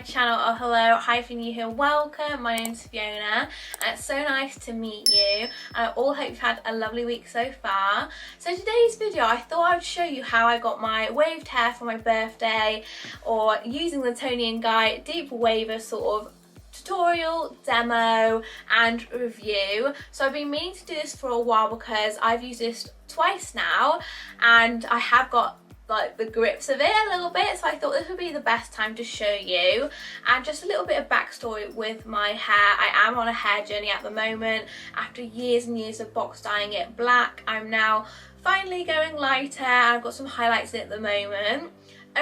channel. Oh hello, hi if you're new here, welcome. My name's Fiona and it's so nice to meet you. I all hope you've had a lovely week so far. So today's video, I thought I'd show you how I got my waved hair for my birthday, or using the Toni Guy Deep Waver sort of tutorial, demo and review. So I've been meaning to do this for a while because I've used this twice now and I have got like the grips of it a little bit, so I thought this would be the best time to show you. And just a little bit of backstory with my hair. I am on a hair journey at the moment. After years and years of box dyeing it black, I'm now finally going lighter. I've got some highlights in it at the moment.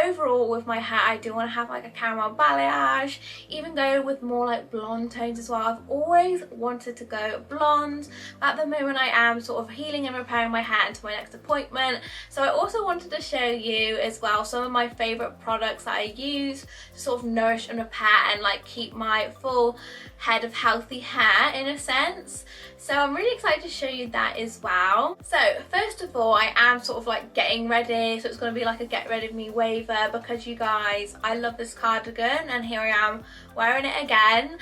Overall with my hair, I do want to have like a caramel balayage, even go with more like blonde tones as well. I've always wanted to go blonde, but at the moment I am sort of healing and repairing my hair until my next appointment. So I also wanted to show you as well some of my favourite products that I use to sort of nourish and repair and like keep my full head of healthy hair in a sense. So I'm really excited to show you that as well. So first of all, I am sort of like getting ready, so it's going to be like a get ready with me waver, because you guys, I love this cardigan and here I am wearing it again.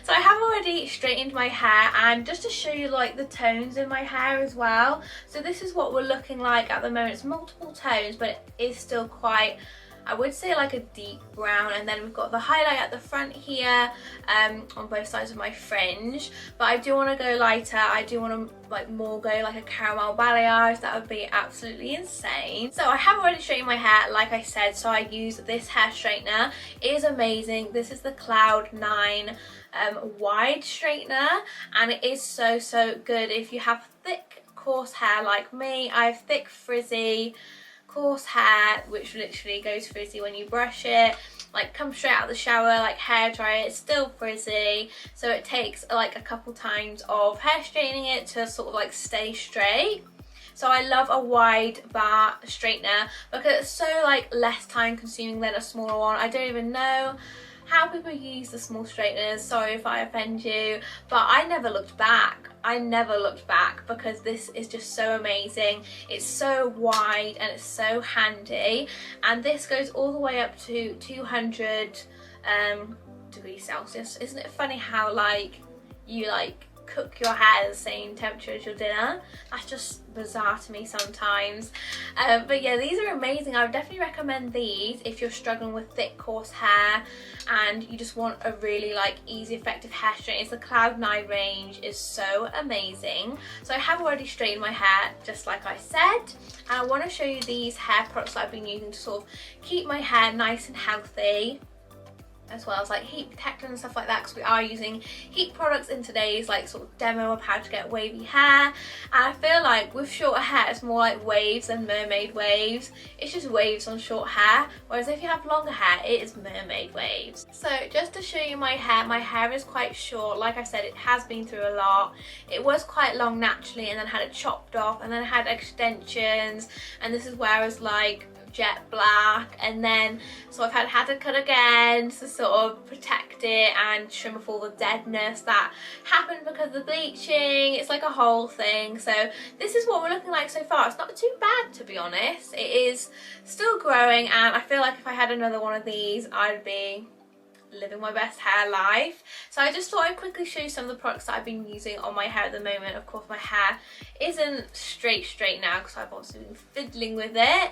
So I have already straightened my hair, and just to show you like the tones in my hair as well. So this is what we're looking like at the moment. It's multiple tones, but it is still quite, I would say, like a deep brown, and then we've got the highlight at the front here on both sides of my fringe. But I do want to go lighter. I do want to like more go like a caramel balayage. That would be absolutely insane. So I have already straightened my hair like I said, so I use this hair straightener. It is amazing. This is the Cloud 9 wide straightener, and it is so good if you have thick coarse hair like me. I have thick frizzy coarse hair which literally goes frizzy when you brush it, like come straight out of the shower, like hair dry it's still frizzy, so it takes like a couple times of hair straightening it to sort of like stay straight. So I love a wide bar straightener because it's so like less time consuming than a smaller one. I don't even know how people use the small straighteners, sorry if I offend you, but I never looked back. I never looked back because this is just so amazing. It's so wide and it's so handy, and this goes all the way up to 200 degrees Celsius. Isn't it funny how like you like cook your hair at the same temperature as your dinner? That's just bizarre to me sometimes. But yeah, these are amazing. I would definitely recommend these if you're struggling with thick coarse hair and you just want a really like easy effective hair straighten. It's the Cloud 9 range is so amazing. So I have already straightened my hair just like I said, and I want to show you these hair products that I've been using to sort of keep my hair nice and healthy, as well as like heat protectant and stuff like that, because we are using heat products in today's like sort of demo of how to get wavy hair. And I feel like with shorter hair it's more like waves and mermaid waves. It's just waves on short hair, whereas if you have longer hair it is mermaid waves. So just to show you my hair is quite short. Like I said, it has been through a lot. It was quite long naturally and then had it chopped off, and then I had extensions, and this is where I was like jet black, and then so I've had to cut again to sort of protect it and trim off all the deadness that happened because of the bleaching. It's like a whole thing. So this is what we're looking like so far. It's not too bad, to be honest. It is still growing, and I feel like if I had another one of these I'd be living my best hair life. So I just thought I'd quickly show you some of the products that I've been using on my hair at the moment. Of course my hair isn't straight now because I've obviously been fiddling with it,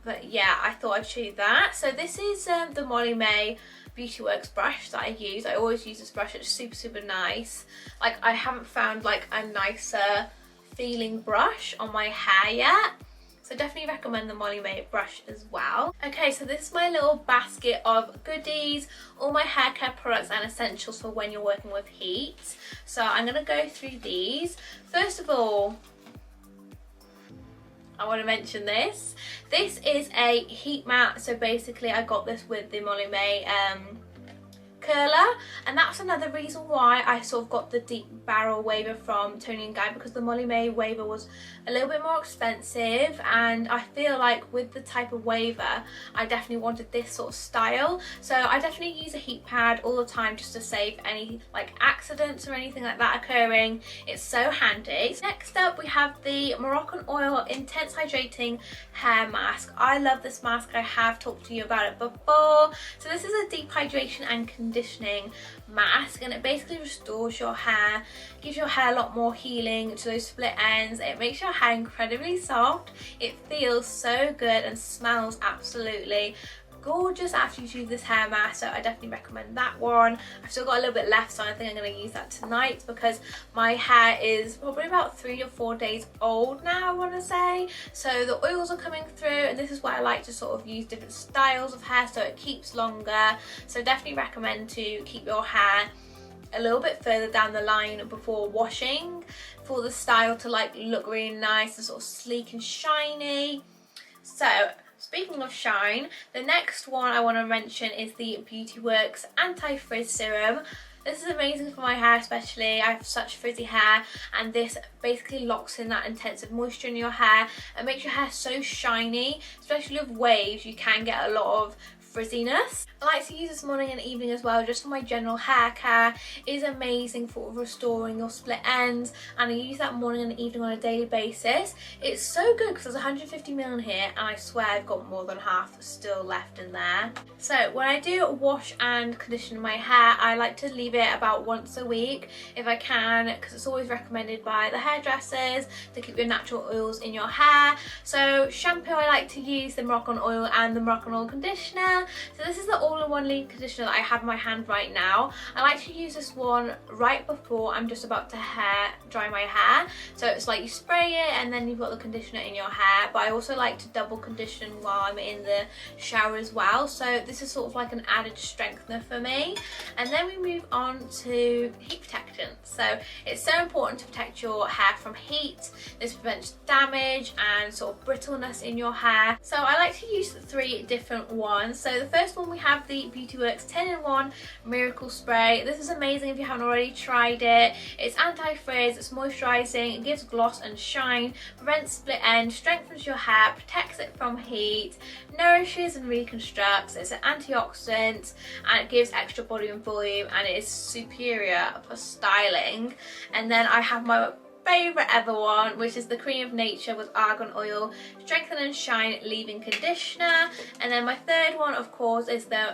but yeah, I thought I'd show you that. So this is the Molly May Beauty Works brush that I use. I always use this brush. It's super nice. Like I haven't found like a nicer feeling brush on my hair yet. So definitely recommend the Molly May brush as well. Okay, so this is my little basket of goodies, all my hair care products and essentials for when you're working with heat. So I'm going to go through these. First of all, I want to mention this. This is a heat mat. So basically I got this with the Molly May curler, and that's another reason why I sort of got the Deep Barrel waver from Toni Guy, because the Molly May waver was a little bit more expensive, and I feel like with the type of waver I definitely wanted this sort of style. So I definitely use a heat pad all the time just to save any like accidents or anything like that occurring. It's so handy. Next up we have the Moroccan Oil Intense Hydrating Hair Mask. I love this mask, I have talked to you about it before. So this is a deep hydration and conditioning mask, and it basically restores your hair, gives your hair a lot more healing to those split ends. It makes your hair incredibly soft, it feels so good and smells absolutely gorgeous after you use this hair mask, so I definitely recommend that one. I've still got a little bit left, so I think I'm going to use that tonight because my hair is probably about 3 or 4 days old now, I want to say. So the oils are coming through, and this is why I like to sort of use different styles of hair so it keeps longer. So definitely recommend to keep your hair a little bit further down the line before washing for the style to like look really nice and sort of sleek and shiny. So speaking of shine, the next one I want to mention is the Beauty Works Anti-Frizz Serum. This is amazing for my hair especially. I have such frizzy hair, and this basically locks in that intensive moisture in your hair and makes your hair so shiny. Especially with waves, you can get a lot of frizziness. I like to use this morning and evening as well, just for my general hair care. It is amazing for restoring your split ends, and I use that morning and evening on a daily basis. It's so good because there's 150 ml in here, and I swear I've got more than half still left in there. So when I do wash and condition my hair, I like to leave it about once a week if I can, because it's always recommended by the hairdressers to keep your natural oils in your hair. So shampoo, I like to use the Moroccan Oil and the Moroccan Oil conditioner. So this is the all-in-one leave conditioner that I have in my hand right now. I like to use this one right before I'm just about to dry my hair. So it's like you spray it and then you've got the conditioner in your hair, but I also like to double condition while I'm in the shower as well. So this is sort of like an added strengthener for me. And then we move on to heat protectant. So it's so important to protect your hair from heat. This prevents damage and sort of brittleness in your hair. So I like to use 3 different ones. So the first one, we have the Beauty Works 10-in-1 Miracle Spray. This is amazing if you haven't already tried it. It's anti-frizz, it's moisturising, it gives gloss and shine, prevents split ends, strengthens your hair, protects it from heat, nourishes and reconstructs. It's an antioxidant and it gives extra body and volume, and it is superior for styling. And then I have my favourite ever one, which is the Cream of Nature with Argan Oil Strengthen and Shine Leave-In Conditioner. And then my third one, of course, is the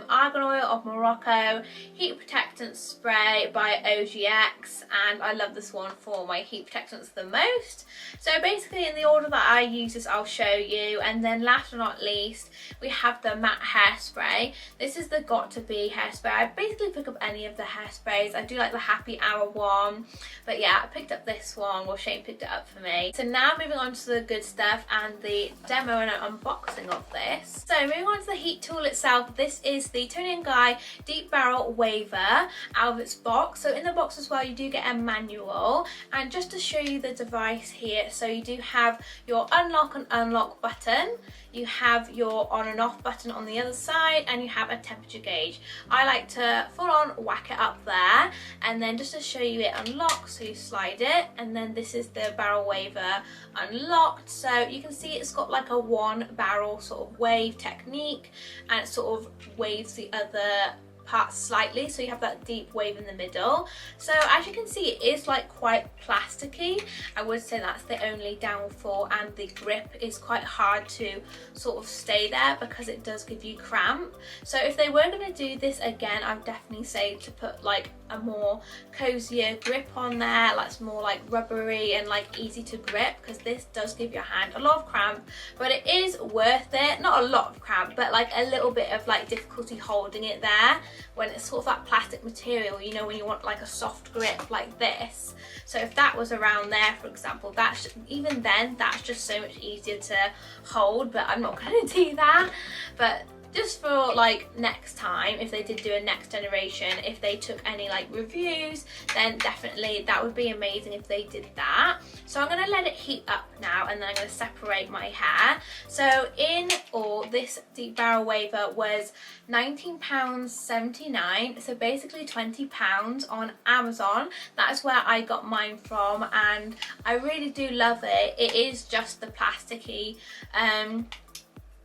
Argan Oil of Morocco Heat Protectant Spray by OGX, and I love this one for my heat protectants the most. So basically in the order that I use this, I'll show you. And then last but not least, we have the matte hairspray. This is the Got To Be hairspray. I basically pick up any of the hairsprays. I do like the Happy Hour one, but yeah, I picked up this one. Well, Shane picked it up for me. So now moving on to the good stuff and the demo and an unboxing of this. So moving on to the heat tool itself, this is the Toni Guy Deep Barrel Waver out of its box. So in the box as well, you do get a manual, and just to show you the device here, so you do have your unlock and unlock button, you have your on and off button on the other side, and you have a temperature gauge. I like to full on whack it up there, and then just to show you, it unlocks, so you slide it, and then this is the barrel waver unlocked. So you can see it's got like a 1 barrel sort of wave technique, and it sort of waves the other part slightly, so you have that deep wave in the middle. So as you can see, it is like quite plasticky. I would say that's the only downfall, and the grip is quite hard to sort of stay there because it does give you cramp. So if they were going to do this again, I would definitely say to put like a more cozier grip on there, that's more like rubbery and like easy to grip, because this does give your hand a lot of cramp, but it is worth it. Not a lot of cramp, but like a little bit of like difficulty holding it there when it's sort of that plastic material, you know, when you want like a soft grip like this. So if that was around there, for example, that's even then, that's just so much easier to hold, but I'm not going to do that. But just for like next time, if they did do a next generation, if they took any like reviews, then definitely that would be amazing if they did that. So I'm going to let it heat up now, and then I'm going to separate my hair. So in all, this Deep Barrel waver was £19.79, so basically £20 on Amazon. That's where I got mine from, and I really do love it. It is just the plasticky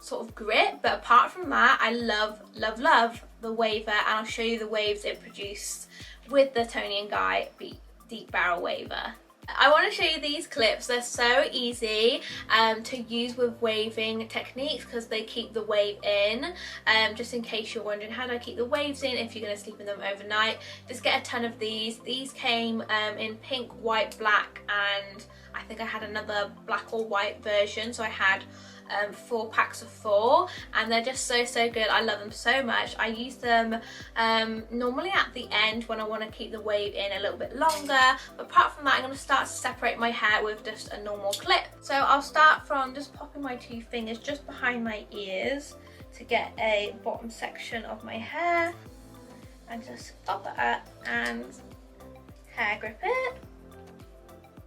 sort of grip, but apart from that, I love the waver, and I'll show you the waves it produced with the Toni Guy Deep Barrel waver. I want to show you these clips. They're so easy to use with waving techniques because they keep the wave in. Just in case you're wondering, how do I keep the waves in if you're going to sleep in them overnight? Just get a ton of these. These came in pink, white, black, and I think I had another black or white version, so I had 4 packs of 4, and they're just so good. I love them so much. I use them normally at the end when I want to keep the wave in a little bit longer, but apart from that, I'm going to start to separate my hair with just a normal clip. So I'll start from just popping my 2 fingers just behind my ears to get a bottom section of my hair, and just pop it up and hair grip it.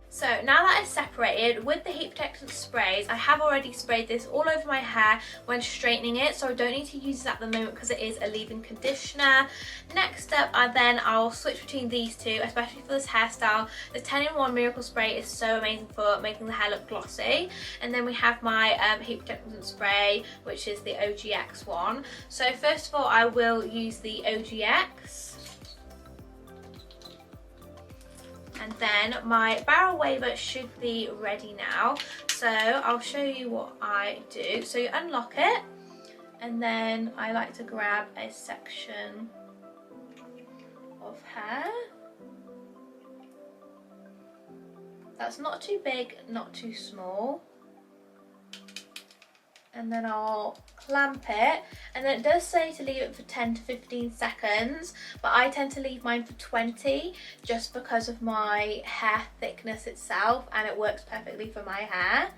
So now that I've separated with the heat protectant sprays, I have already sprayed this all over my hair when straightening it, so I don't need to use this at the moment because it is a leave-in conditioner. Next up, I'll switch between these two, especially for this hairstyle. The 10-in-1 Miracle Spray is so amazing for making the hair look glossy. And then we have my heat protectant spray, which is the OGX one. So first of all, I will use the OGX. And then my barrel waver should be ready now. So I'll show you what I do. So you unlock it, and then I like to grab a section of hair. That's not too big, not too small. And then I'll clamp it, and then it does say to leave it for 10 to 15 seconds, but I tend to leave mine for 20 just because of my hair thickness itself, and it works perfectly for my hair.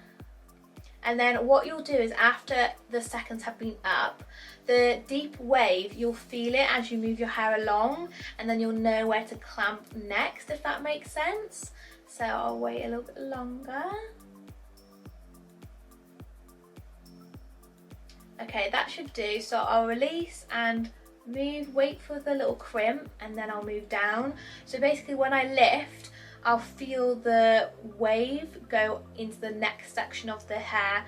And then what you'll do is, after the seconds have been up, the deep wave, you'll feel it as you move your hair along, and then you'll know where to clamp next, if that makes sense. So I'll wait a little bit longer. Okay, that should do. So I'll release and move, wait for the little crimp, and then I'll move down. So basically when I lift, I'll feel the wave go into the next section of the hair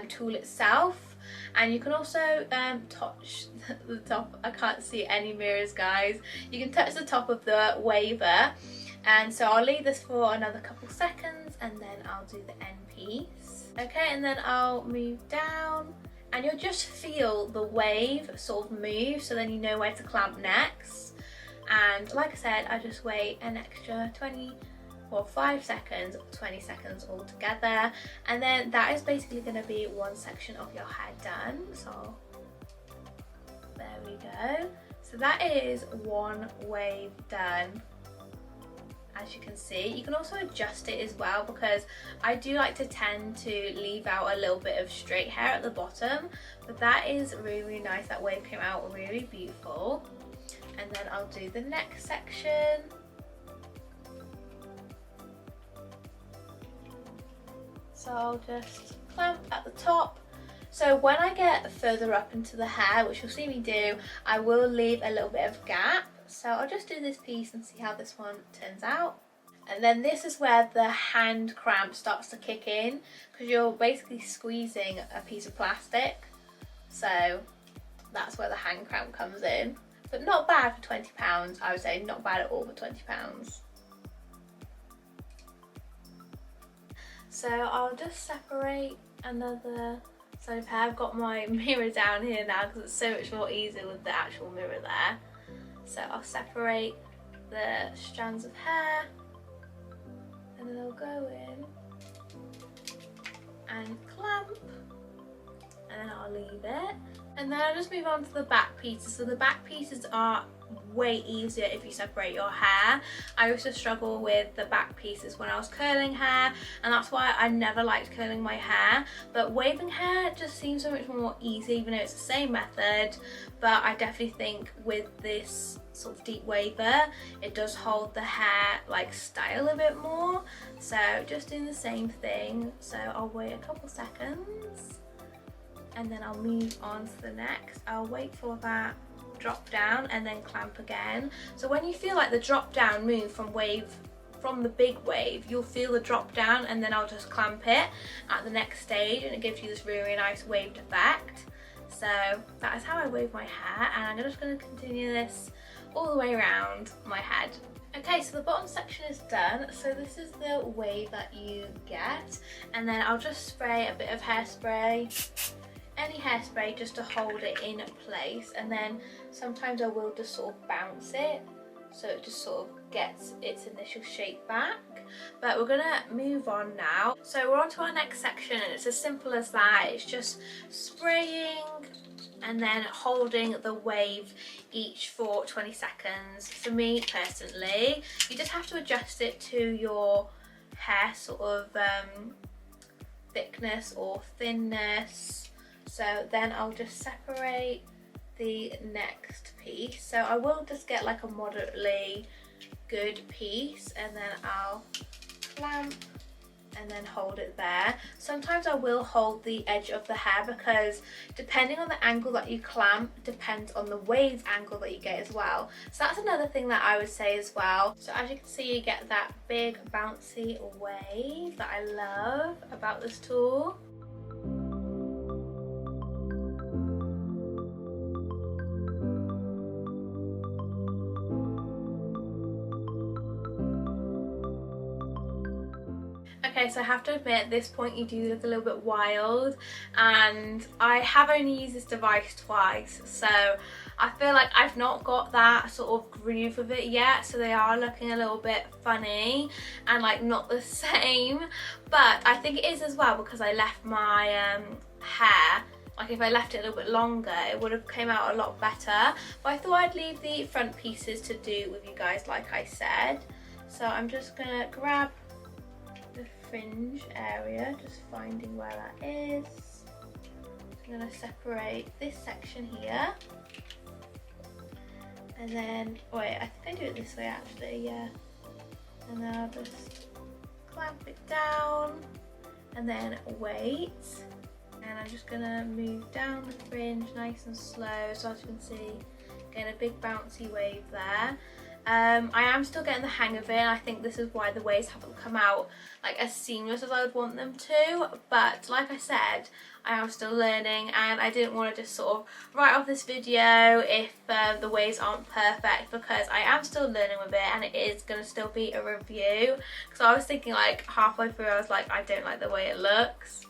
tool itself. And you can also touch the top. I can't see any mirrors, guys. You can touch the top of the waver. And so I'll leave this for another couple seconds, and then I'll do the end piece. Okay, and then I'll move down, and you'll just feel the wave sort of move, so then you know where to clamp next. And like I said, I just wait an extra 5 seconds, 20 seconds altogether, and then that is basically going to be one section of your hair done. So there we go. So that is one wave done. As you can see, you can also adjust it as well, because I do like to tend to leave out a little bit of straight hair at the bottom, but that is really nice. That wave came out really beautiful. And then I'll do the next section. So I'll just clamp at the top. So when I get further up into the hair, which you'll see me do, I will leave a little bit of gap. So I'll just do this piece and see how this one turns out. And then this is where the hand cramp starts to kick in, because you're basically squeezing a piece of plastic. So that's where the hand cramp comes in. But not bad for £20, I would say, not bad at all for £20. So I'll just separate another side of hair. I've got my mirror down here now because it's so much more easier with the actual mirror there. So I'll separate the strands of hair, and then I'll go in and clamp, and then I'll leave it. And then I'll just move on to the back pieces. So the back pieces are way easier if you separate your hair. I used to struggle with the back pieces when I was curling hair, and that's why I never liked curling my hair, but waving hair just seems so much more easy, even though it's the same method. But I definitely think with this sort of deep waver, it does hold the hair like style a bit more. So just doing the same thing, so I'll wait a couple seconds and then I'll move on to the next. I'll wait for that drop down and then clamp again. So when you feel like the drop down move from the big wave, you'll feel the drop down, and then I'll just clamp it at the next stage, and it gives you this really nice waved effect. So that is how I wave my hair, and I'm just going to continue this all the way around my head. Okay, so the bottom section is done. So this is the wave that you get, and then I'll just spray a bit of hairspray, any hairspray, just to hold it in place, and then sometimes I will just sort of bounce it so it just sort of gets its initial shape back. But we're gonna move on now. So we're on to our next section, and it's as simple as that. It's just spraying and then holding the wave each for 20 seconds. For me personally, you just have to adjust it to your hair sort of thickness or thinness. So then I'll just separate the next piece. So I will just get like a moderately good piece, and then I'll clamp and then hold it there. Sometimes I will hold the edge of the hair, because depending on the angle that you clamp depends on the wave angle that you get as well. So that's another thing that I would say as well. So as you can see, you get that big bouncy wave that I love about this tool. Okay, so I have to admit, at this point you do look a little bit wild, and I have only used this device twice, so I feel like I've not got that sort of groove of it yet, so they are looking a little bit funny and like not the same. But I think it is as well because I left my hair, like if I left it a little bit longer it would have came out a lot better, but I thought I'd leave the front pieces to do with you guys like I said. So I'm just gonna grab the fringe area, just finding where that is. I'm going to separate this section here, and then wait, I think I do it this way actually, yeah, and then I'll just clamp it down and then wait, and I'm just going to move down the fringe nice and slow, so as you can see, getting a big bouncy wave there. I am still getting the hang of it, and I think this is why the waves haven't come out like as seamless as I would want them to, but like I said, I am still learning, and I didn't want to just sort of write off this video if the waves aren't perfect, because I am still learning with it, and it is going to still be a review. So I was thinking like halfway through I was like, I don't like the way it looks,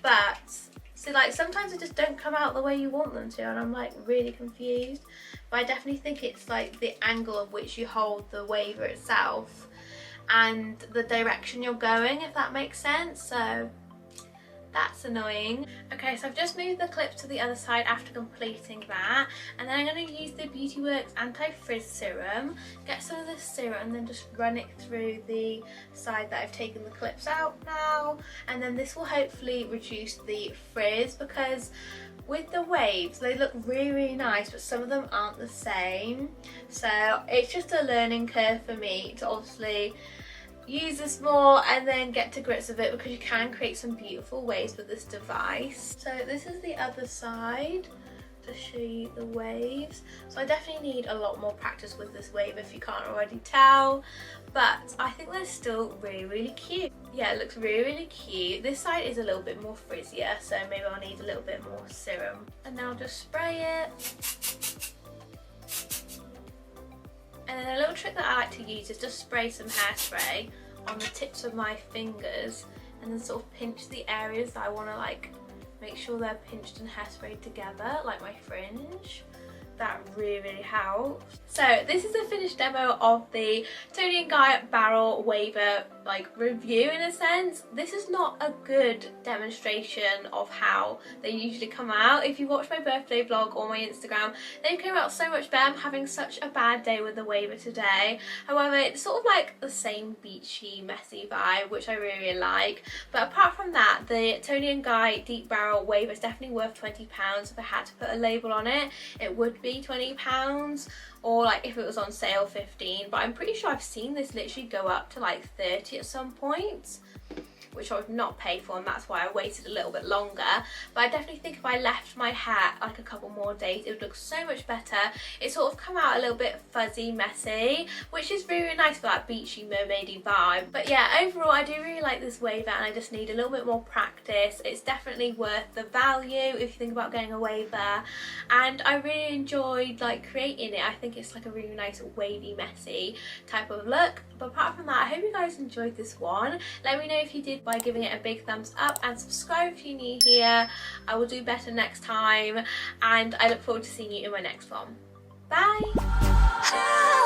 but so like sometimes they just don't come out the way you want them to, and I'm like really confused. But I definitely think it's like the angle of which you hold the waver itself and the direction you're going, if that makes sense. So that's annoying. Okay, so I've just moved the clip to the other side after completing that, and then I'm going to use the Beauty Works anti-frizz serum, get some of this serum and then just run it through the side that I've taken the clips out now, and then this will hopefully reduce the frizz, because with the waves they look really nice but some of them aren't the same. So it's just a learning curve for me to obviously use this more and then get to grips with it, because you can create some beautiful waves with this device. So this is the other side to show you the waves. So I definitely need a lot more practice with this wave if you can't already tell, but I think they're still really cute. Yeah, it looks really cute. This side is a little bit more frizzier, so maybe I'll need a little bit more serum. And now I'll just spray it. And then a little trick that I like to use is just spray some hairspray on the tips of my fingers, and then sort of pinch the areas that I want to like make sure they're pinched and hairsprayed together, like my fringe. that really helps. So this is a finished demo of the Toni Guy Barrel waver like review in a sense. This is not a good demonstration of how they usually come out. If you watch my birthday vlog or my Instagram, they came out so much better. I'm having such a bad day with the waver today. However, it's sort of like the same beachy, messy vibe, which I really like. But apart from that, the Toni Guy Deep Barrel waver is definitely worth £20. If I had to put a label on it, it would be £20, or like if it was on sale 15, but I'm pretty sure I've seen this literally go up to like 30 at some point, which I would not pay for, and that's why I waited a little bit longer. But I definitely think if I left my hair like a couple more days, it would look so much better. It sort of come out a little bit fuzzy, messy, which is really nice for that beachy, mermaidy vibe. But yeah, overall I do really like this waver, and I just need a little bit more practice. It's definitely worth the value if you think about getting a waver, and I really enjoyed like creating it. I think it's like a really nice wavy, messy type of look. But apart from that, I hope you guys enjoyed this one. Let me know if you did by giving it a big thumbs up, and subscribe if you're new here. I will do better next time, and I look forward to seeing you in my next one. Bye!